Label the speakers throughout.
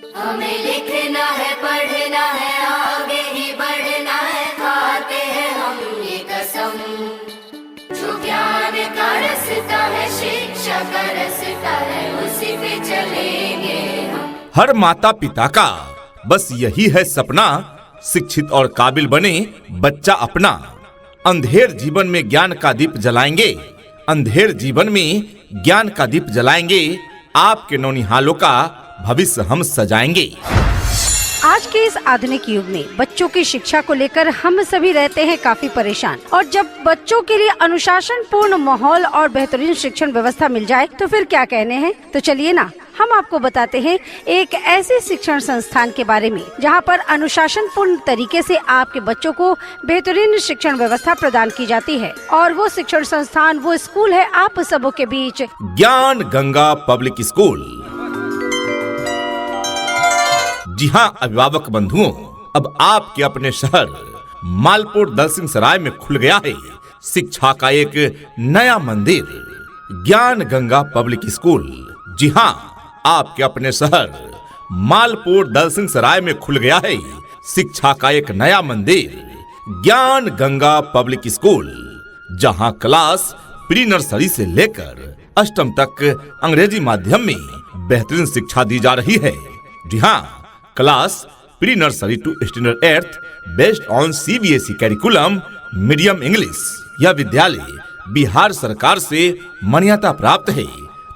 Speaker 1: हमें लिखना है, पढ़ना है, आगे ही बढ़ना है, खाते हैं हम ये कसम। जो ज्ञान का रास्ता है, शिक्षा का रास्ता है, उसी पे चलेंगे हम।
Speaker 2: हर माता पिता का बस यही है सपना, शिक्षित और काबिल बने बच्चा अपना। अंधेर जीवन में ज्ञान का दीप जलाएंगे, अंधेर जीवन में ज्ञान का दीप जलाएंगे, आपके नौनिहालों का भविष्य हम सजाएंगे।
Speaker 3: आज के इस आधुनिक युग में बच्चों की शिक्षा को लेकर हम सभी रहते हैं काफी परेशान, और जब बच्चों के लिए अनुशासन पूर्ण माहौल और बेहतरीन शिक्षण व्यवस्था मिल जाए तो फिर क्या कहने हैं। तो चलिए ना, हम आपको बताते हैं एक ऐसे शिक्षण संस्थान के बारे में जहां पर अनुशासन पूर्ण तरीके से आपके बच्चों को बेहतरीन शिक्षण व्यवस्था प्रदान की जाती है। और वो शिक्षण संस्थान, वो स्कूल है आप सबों के बीच
Speaker 2: ज्ञान गंगा पब्लिक स्कूल। जी हाँ अभिभावक बंधुओं, अब आपके अपने शहर मालपुर दलसिंह सराय में खुल गया है शिक्षा का एक नया मंदिर, ज्ञान गंगा पब्लिक स्कूल। जी हाँ, आपके अपने शहर मालपुर दलसिंह सराय में खुल गया है शिक्षा का एक नया मंदिर, ज्ञान गंगा पब्लिक स्कूल, जहाँ क्लास प्री नर्सरी से लेकर अष्टम तक अंग्रेजी माध्यम में बेहतरीन शिक्षा दी जा रही है। जी हाँ, class pre nursery to standard 8th based on CBSE curriculum medium English. यह विद्यालय बिहार सरकार से मान्यता प्राप्त है,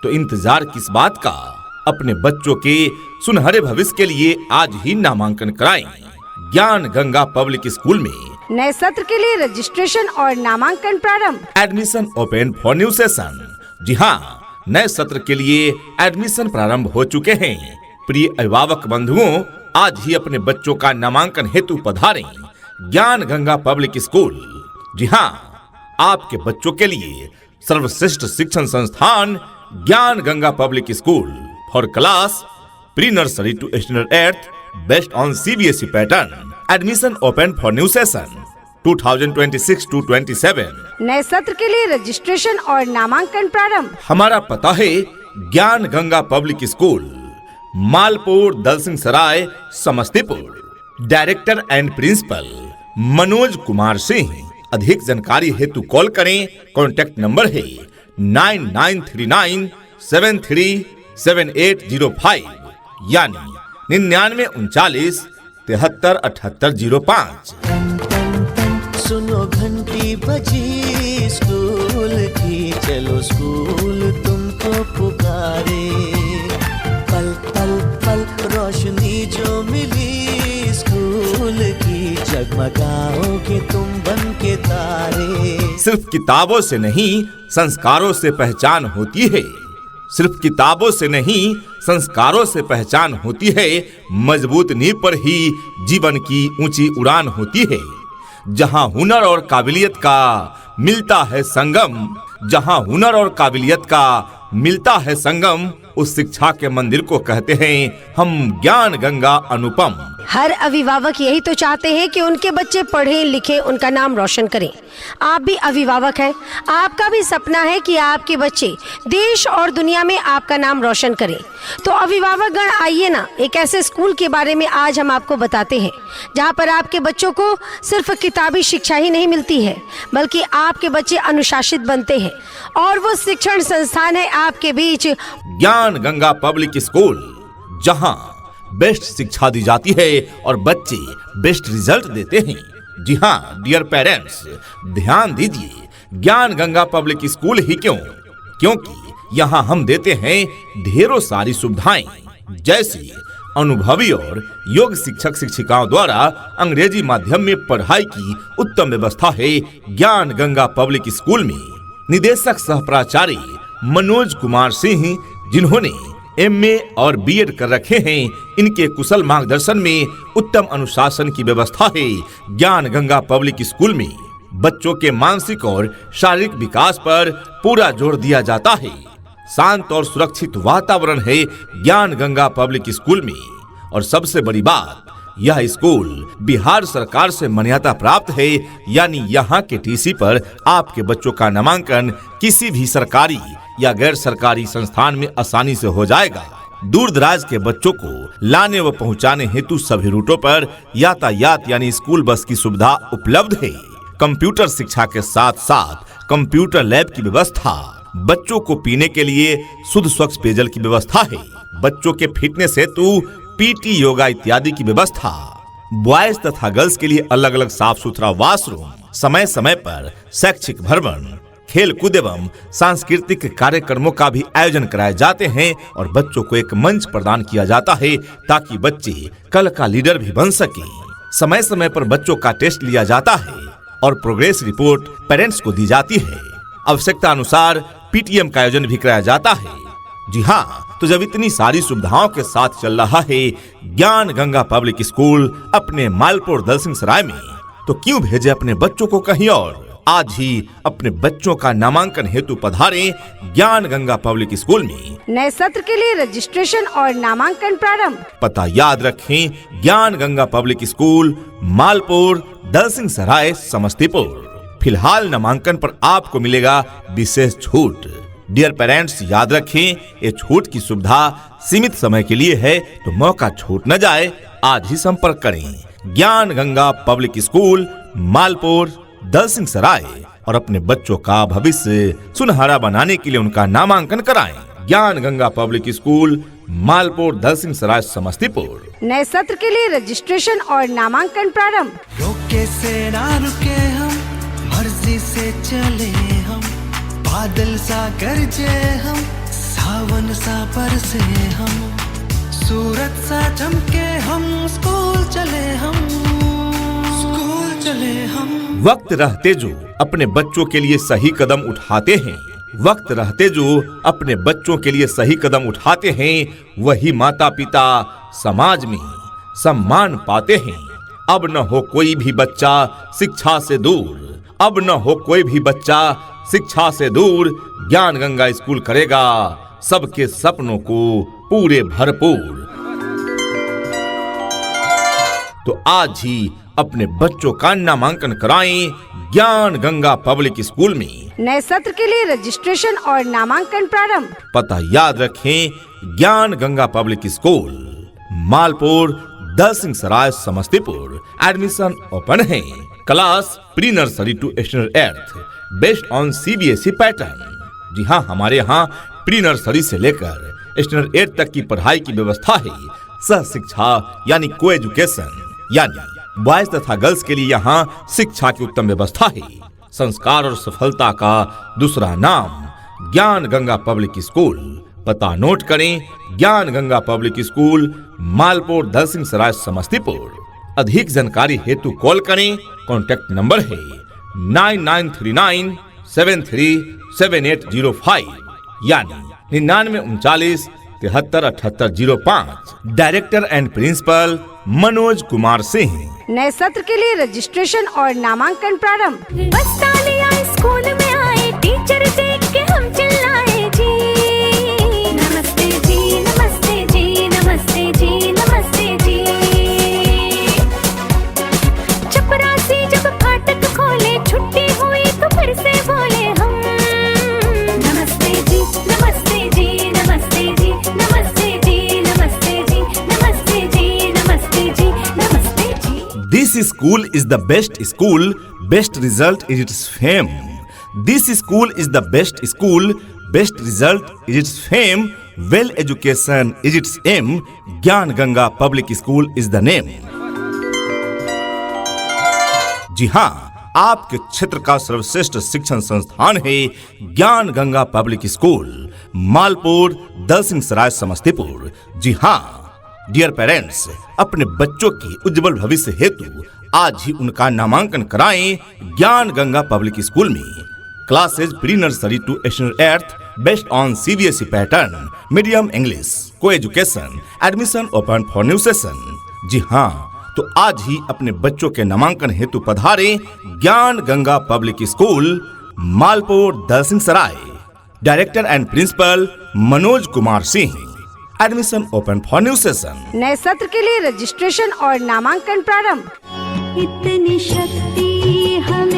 Speaker 2: तो इंतजार किस बात का, अपने बच्चों के सुनहरे भविष्य के लिए आज ही नामांकन कराएं। ज्ञान गंगा पब्लिक स्कूल में
Speaker 3: नए सत्र के लिए रजिस्ट्रेशन और नामांकन प्रारंभ।
Speaker 2: Admission open for new session. जी हाँ, नए सत्र के लिए एडमिशन प्रारंभ हो चुके हैं। प्रिय अभिभावक बंधुओं, आज ही अपने बच्चों का नामांकन हेतु पधारें ज्ञान गंगा पब्लिक स्कूल। जी हाँ, आपके बच्चों के लिए सर्वश्रेष्ठ शिक्षण संस्थान Gyan Ganga public school for class pre nursery to standard 8th based on CBSE pattern. Admission open for new session 2026-27।
Speaker 3: नए सत्र के लिए रजिस्ट्रेशन और नामांकन प्रारंभ।
Speaker 2: हमारा पता है Gyan Ganga public school, Malpur Dalsingh Sarai Samastipur. Director and principal Manoj Kumar Singh. अधिक जानकारी हेतु कॉल करें। कॉन्टैक्ट नंबर है 9939737805 यानी 9939 737805।
Speaker 4: सुनो घंटी बजी स्कूल की, चलो स्कूल तुमको पुकारे। पल पल पल रोशनी जो मिली स्कूल की, जगमगाओगे तुम बन के तारे।
Speaker 2: सिर्फ किताबों से नहीं संस्कारों से पहचान होती है, सिर्फ किताबों से नहीं संस्कारों से पहचान होती है। मजबूत नींव पर ही जीवन की ऊंची उड़ान होती है। जहां हुनर और काबिलियत का मिलता है संगम, जहां हुनर और काबिलियत का मिलता है संगम, उस शिक्षा के मंदिर को कहते हैं हम ज्ञान गंगा अनुपम।
Speaker 3: हर अभिभावक यही तो चाहते हैं कि उनके बच्चे पढ़ें लिखें, उनका नाम रोशन करें। आप भी अभिभावक हैं, आपका भी सपना है कि आपके बच्चे देश और दुनिया में आपका नाम रोशन करें। तो अभिभावक गण आइए ना, एक ऐसे स्कूल के बारे में आज हम आपको बताते हैं जहां पर आपके बच्चों को सिर्फ किताबी शिक्षा ही नहीं मिलती है, बल्कि आपके बच्चे अनुशासित बनते हैं। और वो शिक्षण संस्थान है आपके बीच
Speaker 2: ज्ञान गंगा पब्लिक स्कूल, जहां बेस्ट शिक्षा दी जाती है और बच्चे बेस्ट रिजल्ट देते हैं। जी हाँ डियर पेरेंट्स, ध्यान दीजिए, ज्ञान गंगा पब्लिक स्कूल ही क्यों, क्योंकि यहाँ हम देते हैं ढेरों सारी सुविधाएं, जैसे अनुभवी और योग्य शिक्षक शिक्षिकाओं द्वारा अंग्रेजी माध्यम में पढ़ाई की उत्तम व्यवस्था है। ज्ञान गंगा पब्लिक स्कूल में निदेशक सह प्राचार्य मनोज कुमार सिंह, जिन्होंने MA और B.Ed कर रखे हैं, इनके कुशल मार्गदर्शन में उत्तम अनुशासन की व्यवस्था है। ज्ञान गंगा पब्लिक स्कूल में बच्चों के मानसिक और शारीरिक विकास पर पूरा जोर दिया जाता है। शांत और सुरक्षित वातावरण है ज्ञान गंगा पब्लिक स्कूल में, और सबसे बड़ी बात, यह स्कूल बिहार सरकार से मान्यता प्राप्त है, यानी यहाँ के TC पर आपके बच्चों का नामांकन किसी भी सरकारी या गैर सरकारी संस्थान में आसानी से हो जाएगा। दूर दराज के बच्चों को लाने व पहुंचाने हेतु सभी रूटों पर यातायात यानी स्कूल बस की सुविधा उपलब्ध है। कंप्यूटर शिक्षा के साथ साथ कंप्यूटर लैब की व्यवस्था, बच्चों को पीने के लिए शुद्ध स्वच्छ पेयजल की व्यवस्था है, बच्चों के फिटनेस हेतु पीटी, योगा इत्यादि की व्यवस्था, बॉयज तथा गर्ल्स के लिए अलग अलग साफ सुथरा वॉशरूम, समय समय पर शैक्षिक भ्रमण, खेल कूद एवं सांस्कृतिक कार्यक्रमों का भी आयोजन कराए जाते हैं और बच्चों को एक मंच प्रदान किया जाता है ताकि बच्चे कल का लीडर भी बन सके। समय समय पर बच्चों का टेस्ट लिया जाता है और प्रोग्रेस रिपोर्ट पेरेंट्स को दी जाती है। आवश्यकता अनुसार पीटीएम का आयोजन भी कराया जाता है। जी हाँ, तो जब इतनी सारी सुविधाओं के साथ चल रहा है ज्ञान गंगा पब्लिक स्कूल अपने मालपुर दलसिंह सराय में, तो क्यों भेजे अपने बच्चों को कहीं और। आज ही अपने बच्चों का नामांकन हेतु पधारें ज्ञान गंगा पब्लिक स्कूल में।
Speaker 3: नए सत्र के लिए रजिस्ट्रेशन और नामांकन प्रारंभ।
Speaker 2: पता याद रखें, ज्ञान गंगा पब्लिक स्कूल, मालपुर, दलसिंह सराय, समस्तीपुर। फिलहाल नामांकन पर आपको मिलेगा विशेष छूट। डियर पेरेंट्स, याद रखें, ये छूट की सुविधा सीमित समय के लिए है, तो मौका छूट न जाए। आज ही संपर्क करें ज्ञान गंगा पब्लिक स्कूल, मालपुर, दलसिंह सराय और अपने बच्चों का भविष्य सुनहरा बनाने के लिए उनका नामांकन कराएं। Gyan Ganga public school, Malpur, Dalsingh Sarai, Samastipur.
Speaker 3: नए सत्र के लिए रजिस्ट्रेशन और नामांकन प्रारंभ।
Speaker 4: रोके से ना रुके हम, मर्जी से चले हम, बादल सा गरजे हम, सावन सा बरसे हम, सूरज सा चमके हम, स्कूल चले हम, स्कूल चले हम।
Speaker 2: वक्त रहते जो अपने बच्चों के लिए सही कदम उठाते हैं, वक्त रहते जो अपने बच्चों के लिए सही कदम उठाते हैं, वही माता पिता समाज में सम्मान पाते हैं। अब न हो कोई भी बच्चा शिक्षा से दूर, अब न हो कोई भी बच्चा शिक्षा से दूर। ज्ञान गंगा स्कूल करेगा सबके सपनों को पूरे भरपूर। तो आज ही अपने बच्चों का नामांकन कराएं ज्ञान गंगा पब्लिक स्कूल में।
Speaker 3: नए सत्र के लिए रजिस्ट्रेशन और नामांकन प्रारंभ।
Speaker 2: पता याद रखें, Gyan Ganga public school, Malpur, Dalsingh Sarai, Samastipur. Admission open है। Class pre nursery to standard 8 based on CBSE pattern. जी हाँ, हमारे यहाँ प्री नर्सरी से लेकर स्टैंडर्ड 8 तक की पढ़ाई की व्यवस्था है। सह शिक्षा यानी को एजुकेशन, यानी बॉयज तथा गर्ल्स के लिए यहाँ शिक्षा की उत्तम व्यवस्था है। संस्कार और सफलता का दूसरा नाम ज्ञान गंगा पब्लिक स्कूल। पता नोट करें, ज्ञान गंगा पब्लिक स्कूल, मालपुर, दलसिंह सराय, समस्तीपुर। अधिक जानकारी हेतु कॉल करें। कॉन्टैक्ट नंबर है 9939 737805 यानी 9939 737805। Director and principal Manoj Kumar Singh.
Speaker 3: नए सत्र के लिए रजिस्ट्रेशन और नामांकन प्रारंभ।
Speaker 1: बस तालियां स्कूल में आए, टीचर देख के हम चिल्लाए जी। नमस्ते जी, नमस्ते जी, नमस्ते जी, नमस्ते जी। चपरासी जब फाटक खोले, छुट्टी हुई तो फिर से बोले हम। नमस्ते जी, नमस्ते जी, नमस्ते जी, नमस्ते जी, नमस्ते जी, नमस्ते जी, नमस्ते जी, नमस्ते जी।
Speaker 2: This school is the best school, best result is its fame. This school is the best school, best result is its fame. Well education is its aim. ज्ञान Ganga public school is the name. जी हाँ, आपके क्षेत्र का सर्वश्रेष्ठ शिक्षण संस्थान है Gyan Ganga public school, Malpur, Dalsingh Sarai, Samastipur. जी हाँ डियर पेरेंट्स, अपने बच्चों के उज्जवल भविष्य हेतु आज ही उनका नामांकन कराएं ज्ञान गंगा पब्लिक स्कूल में। Classes pre nursery to standard 8 based on CBSE pattern, medium English, co education. Admission open for new session. जी हाँ, तो आज ही अपने बच्चों के नामांकन हेतु पधारें Gyan Ganga public school, Malpur, Dalsingh Sarai. Director and principal Manoj Kumar Singh. Admission open for new session.
Speaker 3: नए सत्र के लिए रजिस्ट्रेशन और नामांकन प्रारंभ।
Speaker 1: इतनी शक्ति हम